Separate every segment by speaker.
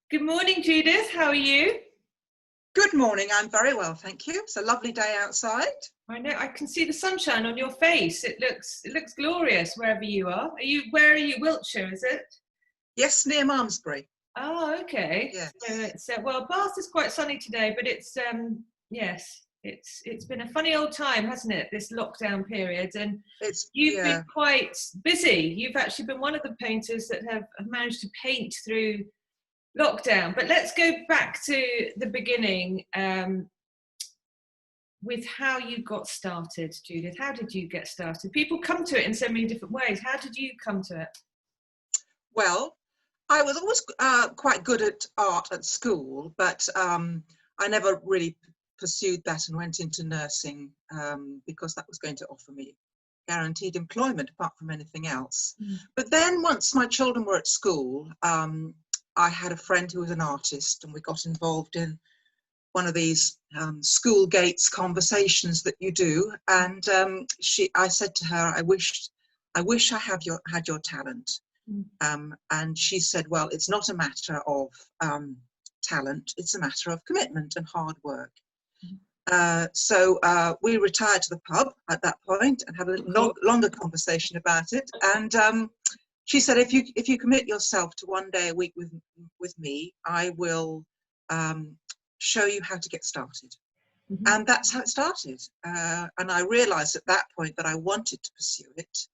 Speaker 1: Good morning, Judith. How are you?
Speaker 2: Good morning. I'm very well, thank you. It's a lovely day outside.
Speaker 1: I know I can see the sunshine on your face. It looks glorious wherever you are. Where are you? Wiltshire, is it?
Speaker 2: Yes, near Malmesbury.
Speaker 1: Oh, okay.
Speaker 2: Yes.
Speaker 1: So it's well, Bath is quite sunny today, but yes, it's been a funny old time, hasn't it? This lockdown period, and you've been
Speaker 2: Yeah.
Speaker 1: quite busy. You've actually been one of the painters that have managed to paint through lockdown. But let's go back to the beginning. With how you got started, Judith. How did you get started? People come to it in so many different ways. How did you come to it?
Speaker 2: Well, I was always quite good at art at school, but I never really pursued that and went into nursing because that was going to offer me guaranteed employment apart from anything else. But then once my children were at school, I had a friend who was an artist, and we got involved in one of these school gates conversations that you do, and I said to her, I wish I had your talent. And she said, well, it's not a matter of talent, it's a matter of commitment and hard work. So we retired to the pub at that point and had a longer conversation about it. And she said, if you commit yourself to 1 day a week with me, I will show you how to get started. And that's how it started. And I realized at that point that I wanted to pursue it.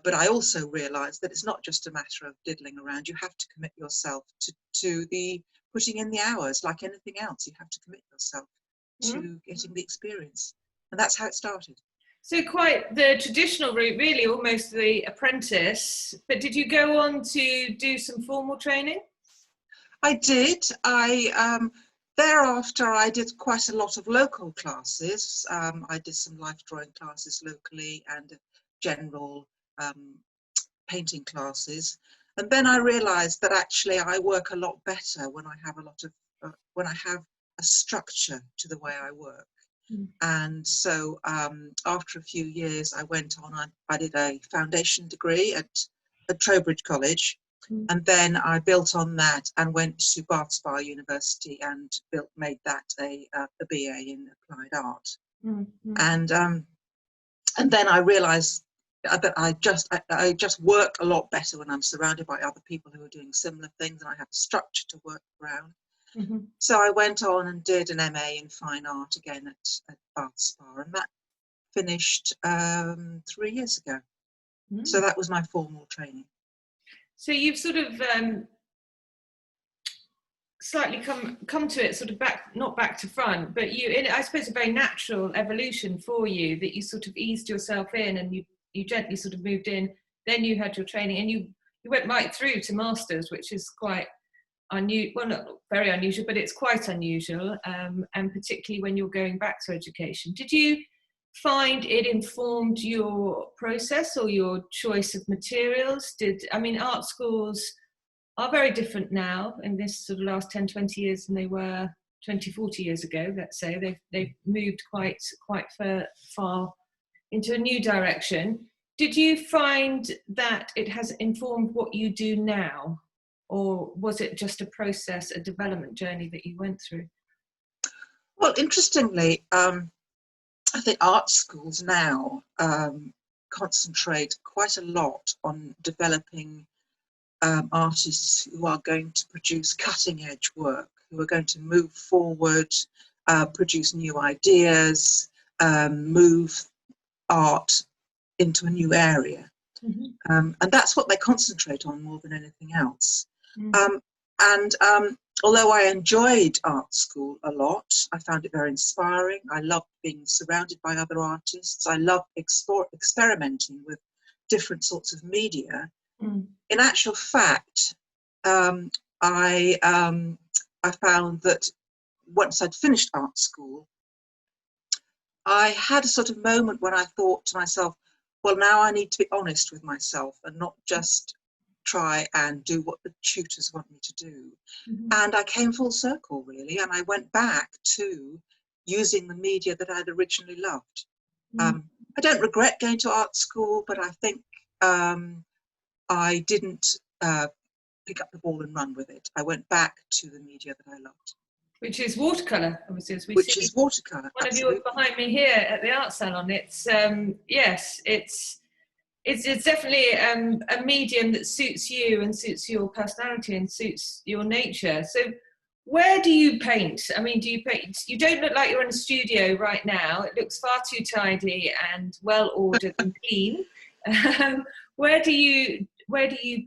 Speaker 2: But I also realized that it's not just a matter of diddling around. You have to commit yourself to the putting in the hours. Like anything else, you have to commit yourself to getting the experience. And that's how it started.
Speaker 1: So quite the traditional route, really, almost the apprentice. But did you go on to do some formal training?
Speaker 2: I did. Thereafter, I did quite a lot of local classes. I did some life drawing classes locally and general painting classes. And then I realized that actually I work a lot better when I have when I have a structure to the way I work. And so after a few years, I went on, I did a foundation degree at Trowbridge College. And then I built on that and went to Bath Spa University and made that a BA in applied art. And then I realized that I just work a lot better when I'm surrounded by other people who are doing similar things, and I have a structure to work around. So I went on and did an MA in fine art again at Bath Spa, and that finished 3 years ago. So that was my formal training.
Speaker 1: So you've sort of slightly come to it sort of not back to front, but I suppose a very natural evolution for you, that you sort of eased yourself in and you gently sort of moved in. Then you had your training and you went right through to masters, which is quite unusual. Well, not very unusual, but it's quite unusual, and particularly when you're going back to education. Did you find it informed your process or your choice of materials? Art schools are very different now in this sort of last 10, 20 years than they were 20, 40 years ago, let's say. They've moved quite far into a new direction. Did you find that it has informed what you do now? Or was it just a process, a development journey that you went through?
Speaker 2: Well, interestingly, I think art schools now concentrate quite a lot on developing artists who are going to produce cutting edge work, who are going to move forward, produce new ideas, move art into a new area. And that's what they concentrate on more than anything else. Although I enjoyed art school a lot, I found it very inspiring. I loved being surrounded by other artists. I loved experimenting with different sorts of media. In actual fact, I found that once I'd finished art school, I had a sort of moment when I thought to myself, well, now I need to be honest with myself and not just try and do what the tutors want me to do. And I came full circle, really, and I went back to using the media that I'd originally loved. I don't regret going to art school, but I think I didn't pick up the ball and run with it. I went back to the media that I loved.
Speaker 1: Which is watercolor, obviously, as we
Speaker 2: Which
Speaker 1: see.
Speaker 2: is watercolor.
Speaker 1: One
Speaker 2: Absolutely.
Speaker 1: of yours behind me here at the Art Salon. It's yes, it's definitely a medium that suits you and suits your personality and suits your nature. So, where do you paint? I mean, do you paint? You don't look like you're in a studio right now. It looks far too tidy and well ordered and clean. Where do you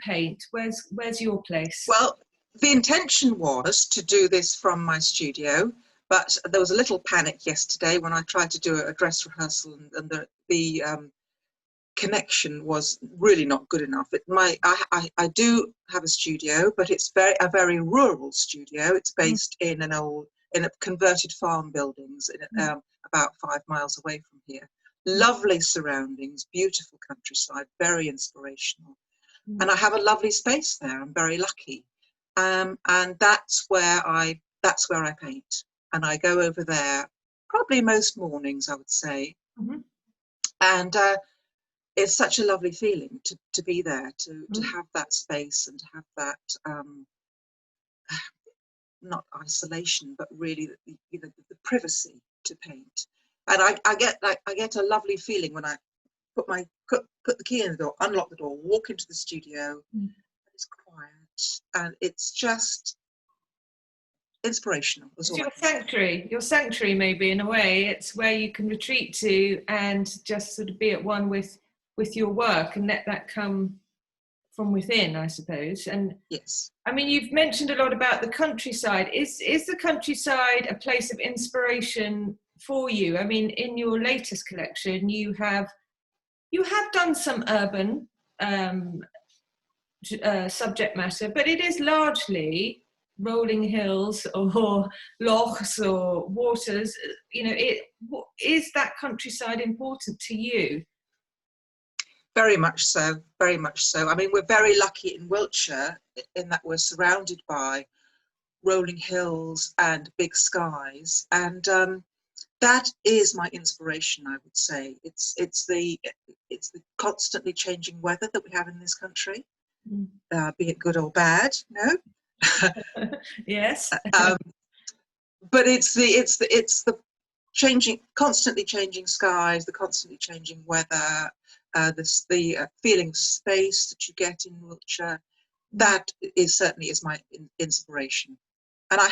Speaker 1: paint? Where's your place?
Speaker 2: Well, the intention was to do this from my studio, but there was a little panic yesterday when I tried to do a dress rehearsal, and the connection was really not good enough. I do have a studio, but it's a very rural studio. It's based in a converted farm buildings about 5 miles away from here. Lovely surroundings, beautiful countryside, very inspirational. And I have a lovely space there. I'm very lucky, and that's where I paint. And I go over there probably most mornings, I would say. And it's such a lovely feeling to be there, to have that space and to have that not isolation, but really the privacy to paint. And I get a lovely feeling when I put the key in the door, unlock the door, walk into the studio. It's quiet and it's just inspirational.
Speaker 1: It's your sanctuary maybe, in a way. It's where you can retreat to and just sort of be at one with your work and let that come from within, I suppose. And
Speaker 2: yes,
Speaker 1: I mean, you've mentioned a lot about the countryside. Is the countryside a place of inspiration for you? I mean, in your latest collection, you have done some urban subject matter, but it is largely rolling hills or lochs or waters. You know, is that countryside important to you?
Speaker 2: Very much so, very much so. I mean, we're very lucky in Wiltshire in that we're surrounded by rolling hills and big skies, and that is my inspiration, I would say. It's the constantly changing weather that we have in this country, be it good or bad, no?
Speaker 1: Yes.
Speaker 2: But it's the constantly changing skies, the constantly changing weather, the feeling of space that you get in Wiltshire. That certainly is my inspiration. And I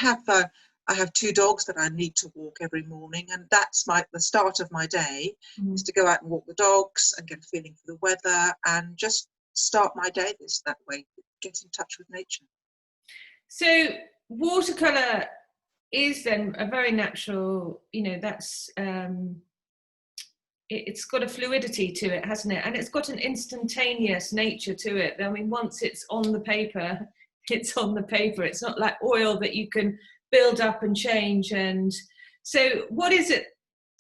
Speaker 2: have 2 dogs that I need to walk every morning, and that's the start of my day is to go out and walk the dogs and get a feeling for the weather and just start my day that way, get in touch with nature.
Speaker 1: So watercolor is then a very natural, that's it's got a fluidity to it, hasn't it? And it's got an instantaneous nature to it. I mean, once it's on the paper, it's on the paper. It's not like oil that you can build up and change. And so what is it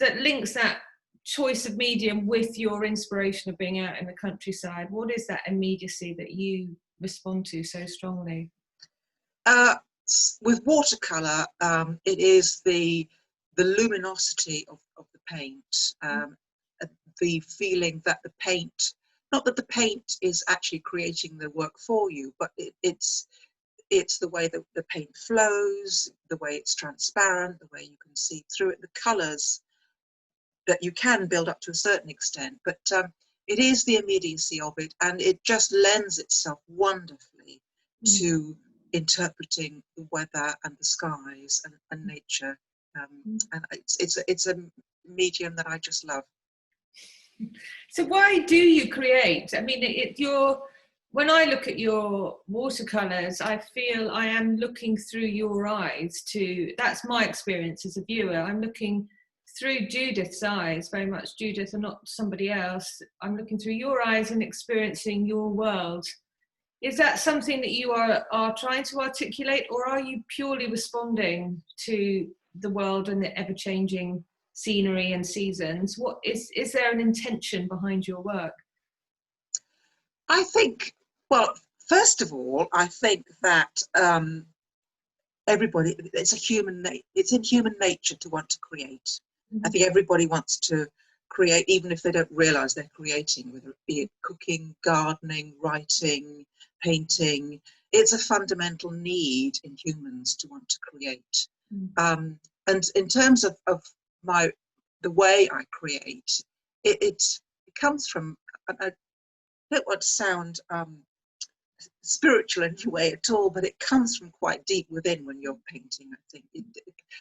Speaker 1: that links that choice of medium with your inspiration of being out in the countryside? What is that immediacy that you respond to so strongly?
Speaker 2: With watercolor, it is the luminosity of the paint, the feeling that the paint, not that the paint is actually creating the work for you, but it's the way that the paint flows, the way it's transparent, the way you can see through it, the colors that you can build up to a certain extent, but it is the immediacy of it, and it just lends itself wonderfully to interpreting the weather and the skies and nature, and it's a medium that I just love.
Speaker 1: So why do you create? I mean, when I look at your watercolors, I feel I am looking through your eyes that's my experience as a viewer. I'm looking through Judith's eyes, very much Judith and not somebody else. I'm looking through your eyes and experiencing your world. Is that something that you are trying to articulate, or are you purely responding to the world and the ever-changing scenery and seasons? What is there an intention behind your work?
Speaker 2: I think, well, first of all, I think that everybody, it's in human nature to want to create. I think everybody wants to create, even if they don't realize they're creating, whether it be cooking, gardening, writing, painting. It's a fundamental need in humans to want to create. And in terms of the way I create, it comes from, I don't want to sound spiritual in any way at all, but it comes from quite deep within when you're painting, I think.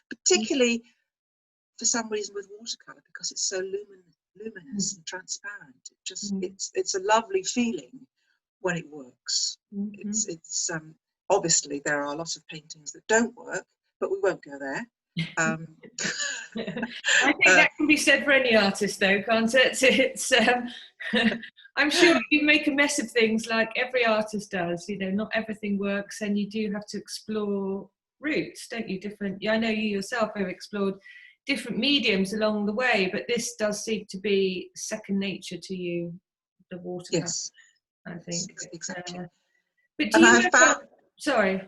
Speaker 2: Particularly for some reason with watercolor, because it's so luminous and transparent. It just it's a lovely feeling when it works. It's obviously there are a lot of paintings that don't work, but we won't go there.
Speaker 1: I think that can be said for any artist, though, can't it? It's I'm sure you make a mess of things like every artist does. You know, not everything works, and you do have to explore routes, don't you? Different. I know you yourself have explored different mediums along the way, but this does seem to be second nature to you, the watercolor.
Speaker 2: Yes,
Speaker 1: I think
Speaker 2: exactly.
Speaker 1: But do you
Speaker 2: found,
Speaker 1: sorry.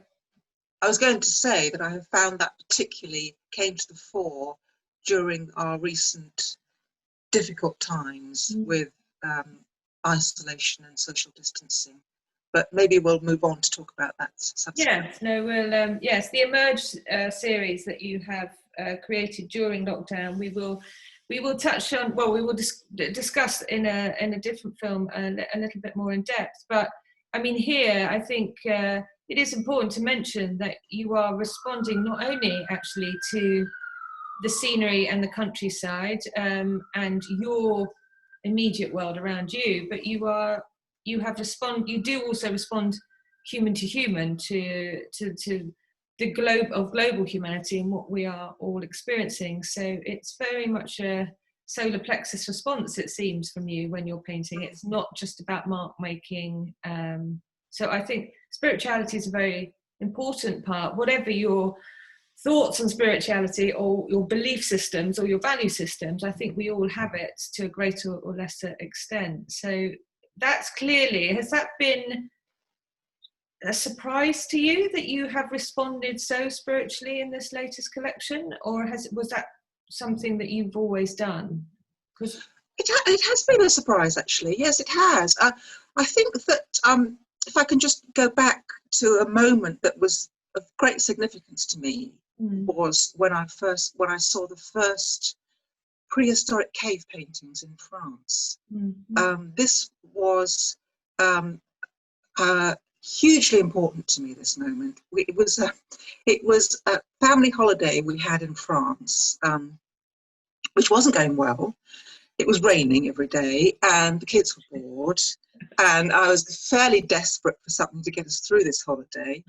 Speaker 2: I was going to say that I have found that particularly came to the fore during our recent difficult times with isolation and social distancing. But maybe we'll move on to talk about that subsequently.
Speaker 1: Yes, no, we'll yes, the Emerge series that you have created during lockdown, we will touch on. Well, we will discuss in a different film a little bit more in depth. But I mean, here I think it is important to mention that you are responding not only actually to the scenery and the countryside and your immediate world around you, but you do also respond human to human to the globe of global humanity and what we are all experiencing. So it's very much a solar plexus response, it seems, from you when you're painting. It's not just about mark making. So I think spirituality is a very important part, whatever your thoughts on spirituality or your belief systems or your value systems. I think we all have it to a greater or lesser extent. So that's clearly, has that been a surprise to you that you have responded so spiritually in this latest collection, or was that something that you've always done? Because
Speaker 2: it has been a surprise, actually. Yes, it has. I think that if I can just go back to a moment that was of great significance to me, was when I saw the first prehistoric cave paintings in France. This was hugely important to me, this moment. It was a family holiday we had in France, which wasn't going well. It was raining every day and the kids were bored, and I was fairly desperate for something to get us through this holiday.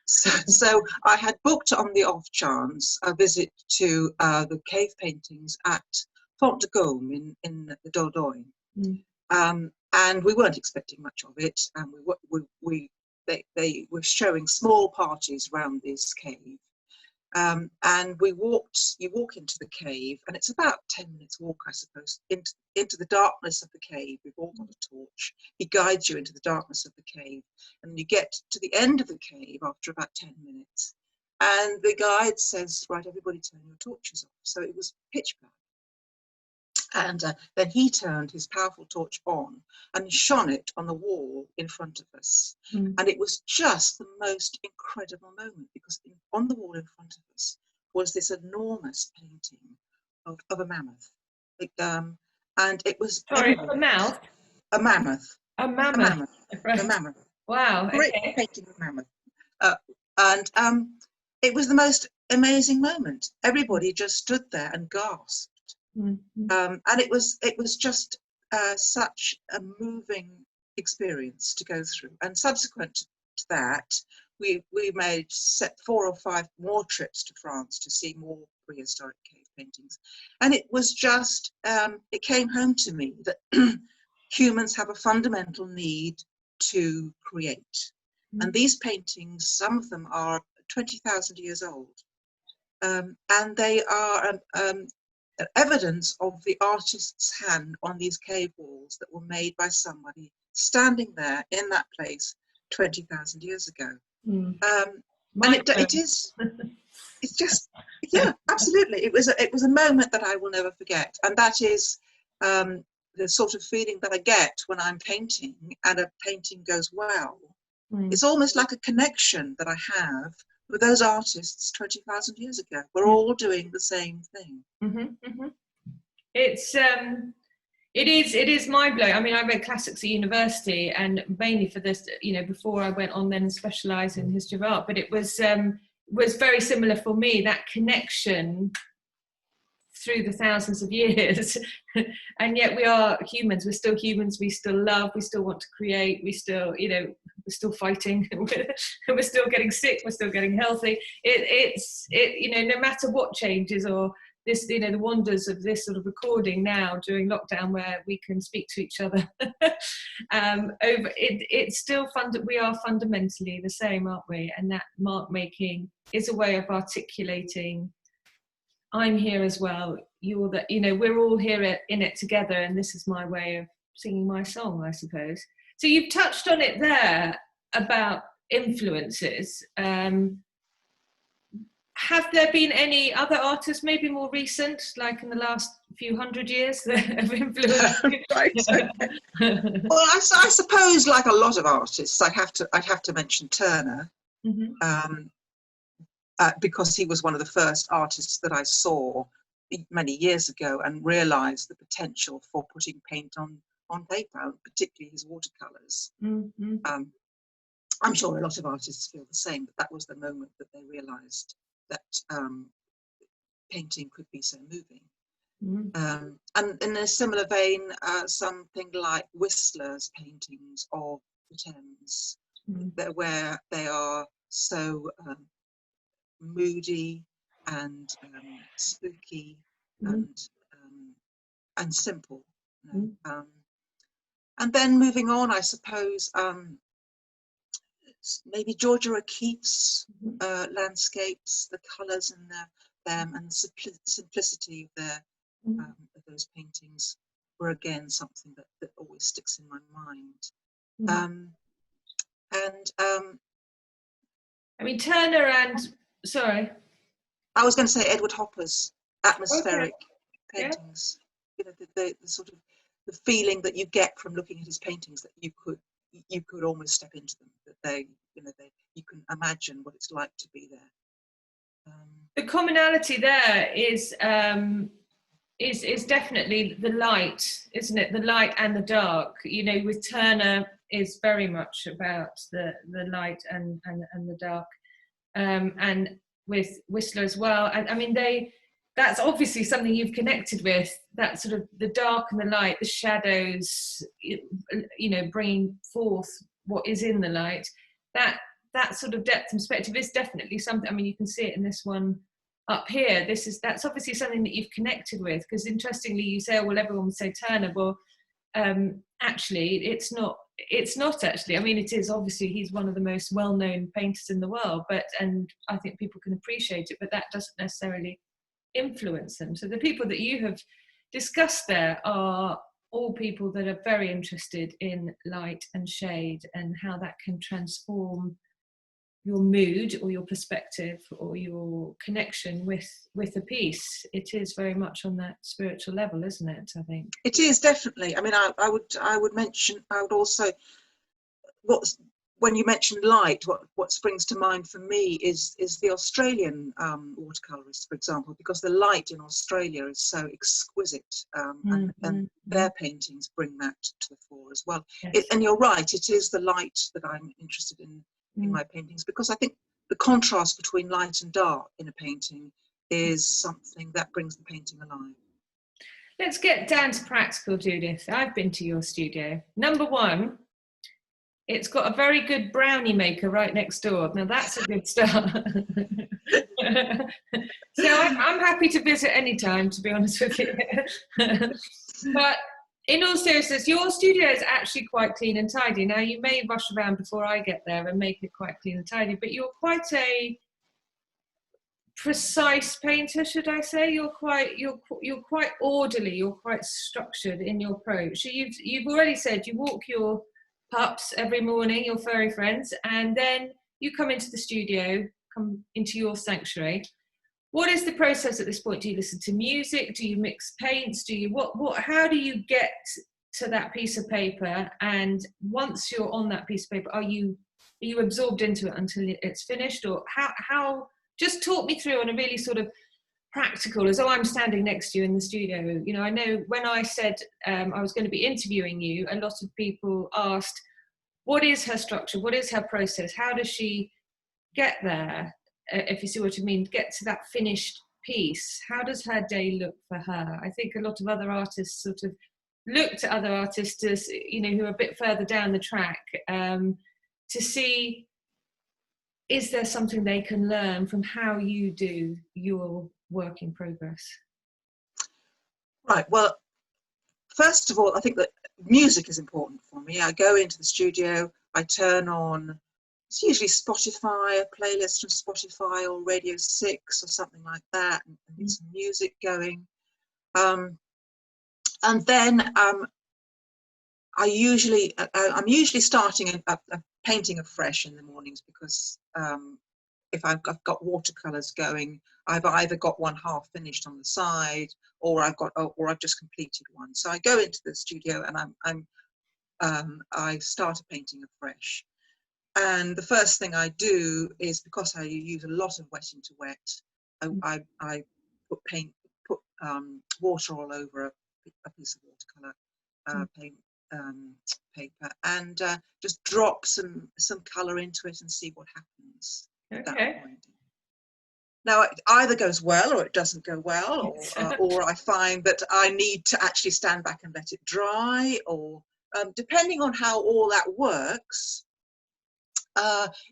Speaker 2: So I had booked on the off chance a visit to the cave paintings at Font de Gaume in the Dordogne. And we weren't expecting much of it, and they were showing small parties around this cave. And you walk into the cave, and it's about 10 minutes walk, I suppose, into the darkness of the cave. We've all got a torch. He guides you into the darkness of the cave, and you get to the end of the cave after about 10 minutes. And the guide says, right, everybody turn your torches off. So it was pitch black. And then he turned his powerful torch on and shone it on the wall in front of us. And it was just the most incredible moment, because on the wall in front of us was this enormous painting of a mammoth. And it was...
Speaker 1: Sorry, a mouth?
Speaker 2: A mammoth.
Speaker 1: A mammoth.
Speaker 2: A mammoth.
Speaker 1: Right.
Speaker 2: A mammoth.
Speaker 1: Wow.
Speaker 2: Great painting of a mammoth. And it was the most amazing moment. Everybody just stood there and gasped. And it was just such a moving experience to go through. And subsequent to that, we set 4 or 5 more trips to France to see more prehistoric cave paintings. And it was just, it came home to me that humans have a fundamental need to create. And these paintings, some of them are 20,000 years old. And they are evidence of the artist's hand on these cave walls that were made by somebody standing there in that place 20,000 years ago. And it's just, yeah, absolutely. It was a moment that I will never forget. And that is the sort of feeling that I get when I'm painting and a painting goes well.
Speaker 1: Mm.
Speaker 2: It's almost like a connection that I have with those artists 20,000 years ago. We're all doing the same thing.
Speaker 1: Mm-hmm, mm-hmm. It is mind-blowing. I mean, I read classics at university, and mainly for this, you know, before I went on then and specialised in history of art. But it was very similar for me, that connection through the thousands of years. And yet we are humans. We're still humans. We still love. We still want to create. We still, you know, we're still fighting. We're still getting sick. We're still getting healthy. You know, no matter what changes or this, you know, the wonders of this sort of recording now during lockdown, where we can speak to each other it's still fun. We are fundamentally the same, aren't we? And that mark making is a way of articulating, I'm here as well, you're that, you know, we're all here in it together, and this is my way of singing my song, I suppose. So you've touched on it there about influences. Have there been any other artists, maybe more recent, like in the last few hundred years, that have influenced you?
Speaker 2: Right. Okay. Well, I suppose, like a lot of artists, I'd have to mention Turner,
Speaker 1: Mm-hmm.
Speaker 2: because he was one of the first artists that I saw many years ago and realised the potential for putting paint on paper, particularly his watercolours.
Speaker 1: Mm-hmm.
Speaker 2: I'm sure a lot of artists feel the same, but that was the moment that they realised that painting could be so moving.
Speaker 1: Mm-hmm.
Speaker 2: And in a similar vein, something like Whistler's paintings of the Thames,
Speaker 1: Mm-hmm.
Speaker 2: where they are so moody and spooky
Speaker 1: Mm-hmm.
Speaker 2: and simple. You know?
Speaker 1: Mm-hmm.
Speaker 2: And then moving on, I suppose, maybe Georgia O'Keeffe's landscapes, the colours in them, and the simplicity of those paintings were again something that always sticks in my mind.
Speaker 1: I mean, Turner and, sorry.
Speaker 2: I was going to say Edward Hopper's atmospheric paintings. You know, the sort of the feeling that you get from looking at his paintings, that you could almost step into them. That you can imagine what it's like to be there.
Speaker 1: The commonality there is definitely the light, isn't it? The light and the dark. You know, with Turner is very much about the light and the dark, and with Whistler as well. And I mean, that's obviously something you've connected with. That sort of the dark and the light, the shadows. You know, bringing forth what is in the light. That sort of depth and perspective is definitely something. I mean, you can see it in this one up here. That's obviously something that you've connected with, because interestingly you say, oh, well, everyone would say Turner. Well, actually it's not actually. I mean, it is, obviously he's one of the most well-known painters in the world, and I think people can appreciate it, but that doesn't necessarily influence them. So the people that you have discussed there are all people that are very interested in light and shade and how that can transform your mood or your perspective or your connection with a piece. It is very much on that spiritual level, isn't it? I think
Speaker 2: it is, definitely. I mean, I would also, when you mentioned light, what springs to mind for me is the Australian watercolorists, for example, because the light in Australia is so exquisite, and their paintings bring that to the fore as well.
Speaker 1: Yes.
Speaker 2: And you're right, it is the light that I'm interested in my paintings, because I think the contrast between light and dark in a painting is something that brings the painting alive.
Speaker 1: Let's get down to practical, Judith. I've been to your studio. Number one, it's got a very good brownie maker right next door. Now that's a good start. So I'm happy to visit anytime, to be honest with you. But in all seriousness, your studio is actually quite clean and tidy. Now, you may rush around before I get there and make it quite clean and tidy, but you're quite a precise painter, should I say? You're quite orderly. You're quite structured in your approach. So you've already said you walk your pups every morning, your furry friends, and then you come into the studio, come into your sanctuary. what is the process at this point? Do you listen to music? Do you mix paints? Do you how do you get to that piece of paper? And once you're on that piece of paper, are you absorbed into it until it's finished? Or how just talk me through on a really sort of practical, as though I'm standing next to you in the studio. You know, I know when I said I was going to be interviewing you, a lot of people asked, what is her structure? What is her process? How does she get there? If you see what I mean, get to that finished piece. How does her day look for her? I think a lot of other artists sort of look to other artists as, you know, who are a bit further down the track, to see, is there something they can learn from how you do your work in progress?
Speaker 2: Right, well, first of all, I think that music is important for me. I go into the studio, I turn on, it's usually Spotify, a playlist from Spotify or Radio 6 or something like that, and get some music going. And then I'm usually starting a painting afresh in the mornings, because if I've got watercolors going, I've either got one half finished on the side, or I've just completed one. So I go into the studio and I start a painting afresh. And the first thing I do is, because I use a lot of wet into wet, I put water all over a piece of watercolor paper, and just drop some colour into it and see what happens at that point. Now, it either goes well or it doesn't go well, or I find that I need to actually stand back and let it dry, or depending on how all that works.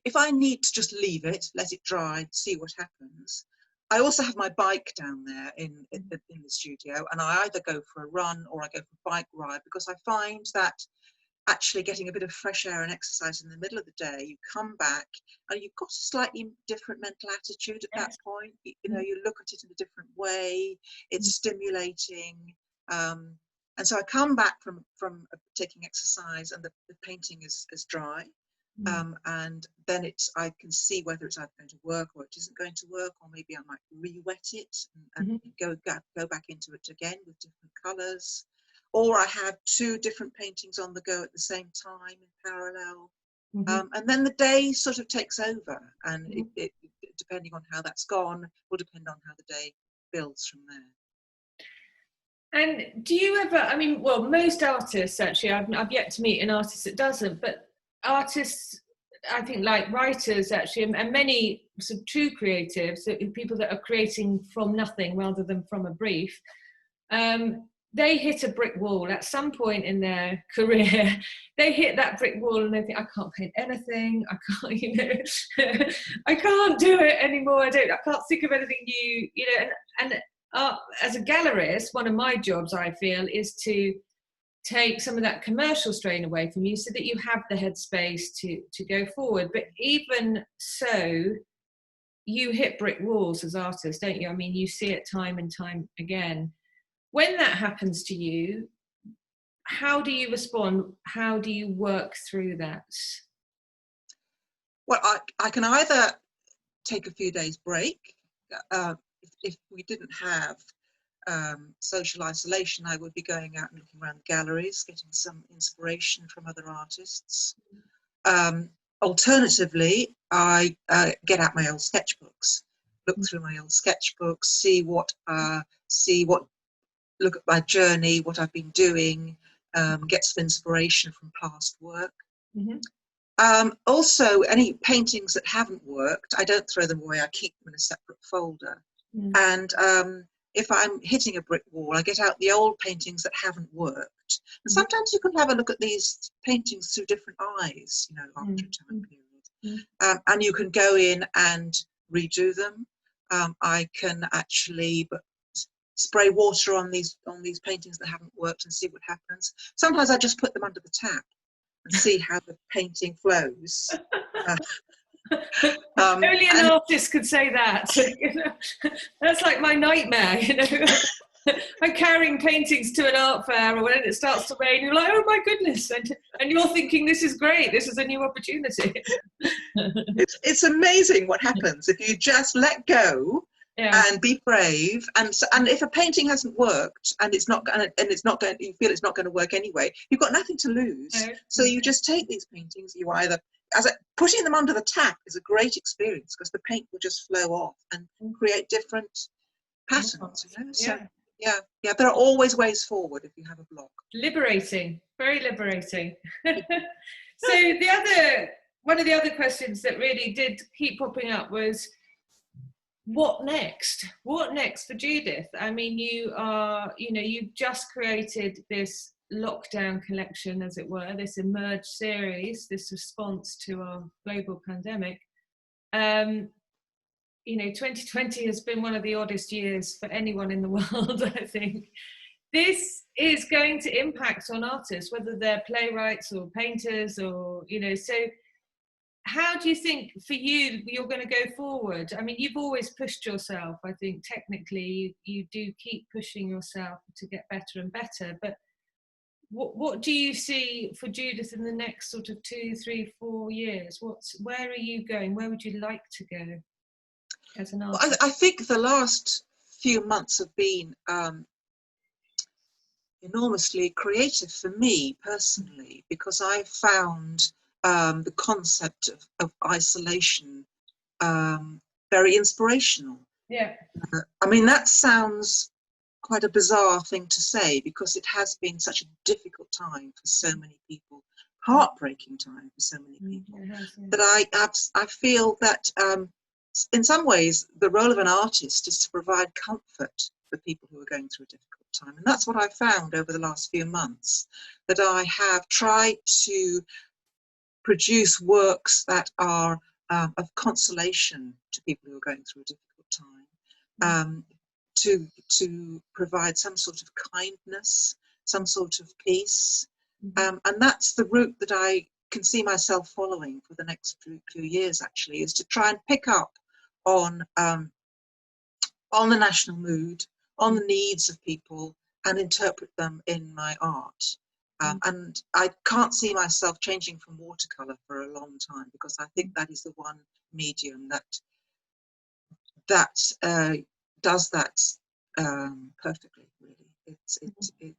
Speaker 2: If I need to just leave it, let it dry, see what happens. I also have my bike down there in the studio, and I either go for a run or I go for a bike ride, because I find that actually getting a bit of fresh air and exercise in the middle of the day, you come back and you've got a slightly different mental attitude at that point. You know, you look at it in a different way, it's stimulating. And so I come back from taking exercise, and the painting is dry. And then I can see whether it's either going to work or it isn't going to work, or maybe I might re-wet it and go back into it again with different colours. Or I have two different paintings on the go at the same time in parallel. And then the day sort of takes over, and it depending on how that's gone will depend on how the day builds from there.
Speaker 1: And do you ever, I mean, well, most artists actually, I've yet to meet an artist that doesn't, but artists, I think, like writers actually, and many sort of true creatives, people that are creating from nothing rather than from a brief, they hit a brick wall at some point in their career. They hit that brick wall and they think, I can't paint anything, I can't, you know, I can't do it anymore, I can't think of anything new, you know. And as a gallerist, one of my jobs, I feel, is to take some of that commercial strain away from you so that you have the headspace to go forward. But even so, you hit brick walls as artists, don't you? I mean, you see it time and time again. When that happens to you, how do you respond? How do you work through that?
Speaker 2: Well, I can either take a few days break. If we didn't have social isolation, I would be going out and looking around the galleries, getting some inspiration from other artists. Alternatively, I get out my old sketchbooks, look through my old sketchbooks, look at my journey, what I've been doing, get some inspiration from past work. Also, any paintings that haven't worked, I don't throw them away, I keep them in a separate folder. And if I'm hitting a brick wall, I get out the old paintings that haven't worked. And sometimes you can have a look at these paintings through different eyes, you know, after a time period. And you can go in and redo them. I can actually spray water on these paintings that haven't worked and see what happens. Sometimes I just put them under the tap and see how the painting flows.
Speaker 1: Only an artist could say that. You know? That's like my nightmare, you know. I'm carrying paintings to an art fair, or when it starts to rain, you're like, oh my goodness, and you're thinking, this is great, this is a new opportunity.
Speaker 2: It's amazing what happens if you just let go and be brave. And if a painting hasn't worked and it's not going, you feel it's not going to work anyway, you've got nothing to lose.
Speaker 1: No.
Speaker 2: So you just take these paintings. You either, putting them under the tap is a great experience because the paint will just flow off and create different patterns. You know? So yeah, there are always ways forward if you have a block.
Speaker 1: Liberating, very liberating. So one of the other questions that really did keep popping up was, what next? What next for Judith? I mean, you've just created this lockdown collection, as it were, this Emerge series, this response to our global pandemic. 2020 has been one of the oddest years for anyone in the world, I think. This is going to impact on artists, whether they're playwrights or painters or, so how do you think for you, you're going to go forward? I mean, you've always pushed yourself. I think technically you do keep pushing yourself to get better and better, but what do you see for Judith in the next sort of 2, 3, 4 years? Where are you going? Where would you like to go as an artist?
Speaker 2: I think the last few months have been enormously creative for me personally, because I found the concept of isolation very inspirational.
Speaker 1: Yeah.
Speaker 2: I mean, that sounds quite a bizarre thing to say because it has been such a difficult time for so many people, heartbreaking time for so many people. But I feel that in some ways the role of an artist is to provide comfort for people who are going through a difficult time, and that's what I found over the last few months, that I have tried to produce works that are of consolation to people who are going through a difficult time, to provide some sort of kindness, some sort of peace, and that's the route that I can see myself following for the next few years. Actually, is to try and pick up on the national mood, on the needs of people, and interpret them in my art. And I can't see myself changing from watercolor for a long time, because I think that is the one medium that does that perfectly. Really,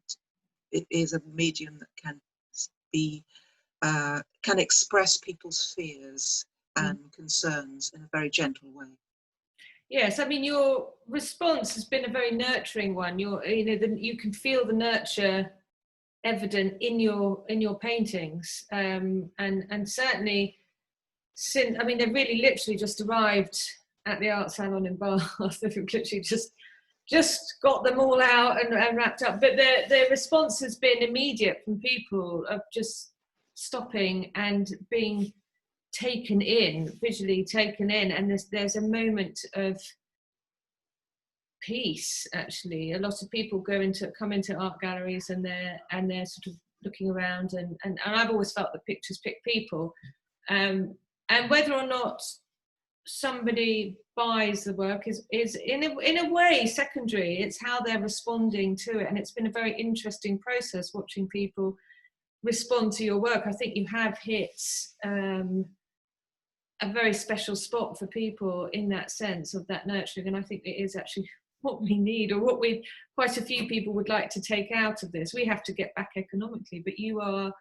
Speaker 2: it is a medium that can express people's fears and concerns in a very gentle way.
Speaker 1: Yes, I mean, your response has been a very nurturing one. You can feel the nurture evident in your paintings, and certainly since, I mean, they've really literally just arrived at the Art Salon in Bath. They've literally just got them all out and wrapped up, but the response has been immediate from people, of just stopping and being taken in, visually taken in, and there's a moment of peace. Actually, a lot of people come into art galleries and they're sort of looking around, and I've always felt that pictures pick people, and whether or not somebody buys the work is in a way secondary. It's how they're responding to it, and it's been a very interesting process watching people respond to your work. I think you have hit a very special spot for people in that sense of that nurturing, and I think it is actually what we need, or what quite a few people would like to take out of this. We have to get back economically, but you are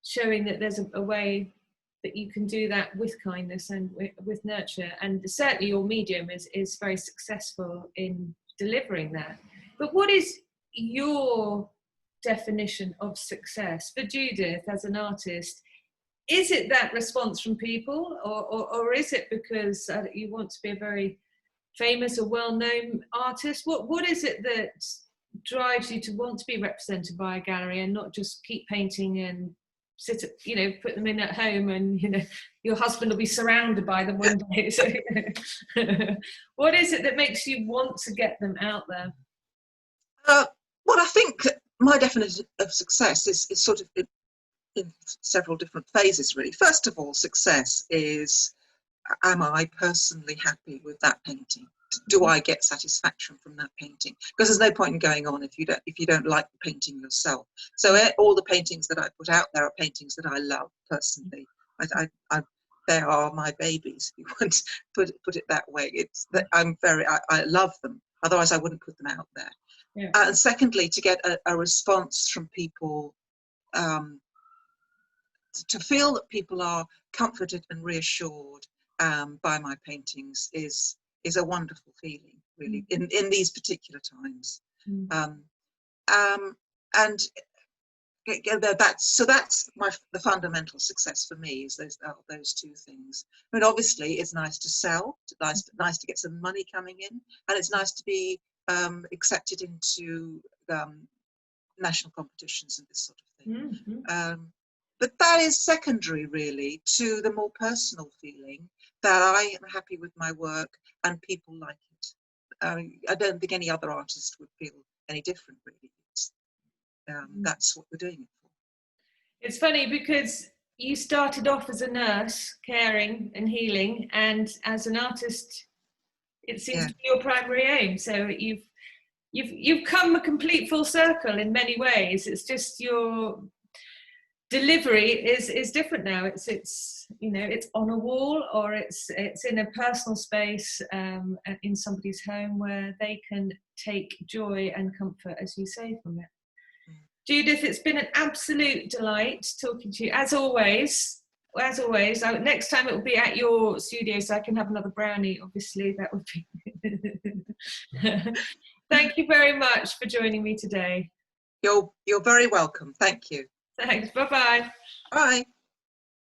Speaker 1: showing that there's a way that you can do that with kindness and with nurture, and certainly your medium is very successful in delivering that. But what is your definition of success for Judith as an artist? Is it that response from people, or is it because you want to be a very famous or well-known artist? What is it that drives you to want to be represented by a gallery and not just keep painting and put them in at home, and your husband will be surrounded by them one day? So, what is it that makes you want to get them out there?
Speaker 2: Well, I think my definition of success is sort of in several different phases, really. First of all, success is, am I personally happy with that painting? Do I get satisfaction from that painting? Because there's no point in going on if you don't like the painting yourself. So all the paintings that I put out there are paintings that I love personally. they are my babies, if you want to put it that way. It's that I love them, otherwise I wouldn't put them out there.
Speaker 1: Yeah.
Speaker 2: And secondly, to get a response from people, to feel that people are comforted and reassured by my paintings is a wonderful feeling, really, in these particular times. And that's the fundamental success for me, is those two things. I mean, obviously it's nice to sell, nice to get some money coming in, and it's nice to be accepted into national competitions and this sort of thing. But that is secondary, really, to the more personal feeling that I am happy with my work and people like it. I don't think any other artist would feel any different, really. That's what we're doing it for.
Speaker 1: It's funny because you started off as a nurse, caring and healing, and as an artist, it seems to be your primary aim. So you've come a complete full circle in many ways. It's just your delivery is different now. It's you know, it's on a wall, or it's in a personal space in somebody's home where they can take joy and comfort, as you say, from it. Judith, it's been an absolute delight talking to you, as always. As always, next time it will be at your studio, so I can have another brownie. Obviously, that would be. Thank you very much for joining me today.
Speaker 2: You're very welcome. Thank you.
Speaker 1: Thanks. Bye-bye.
Speaker 2: Bye.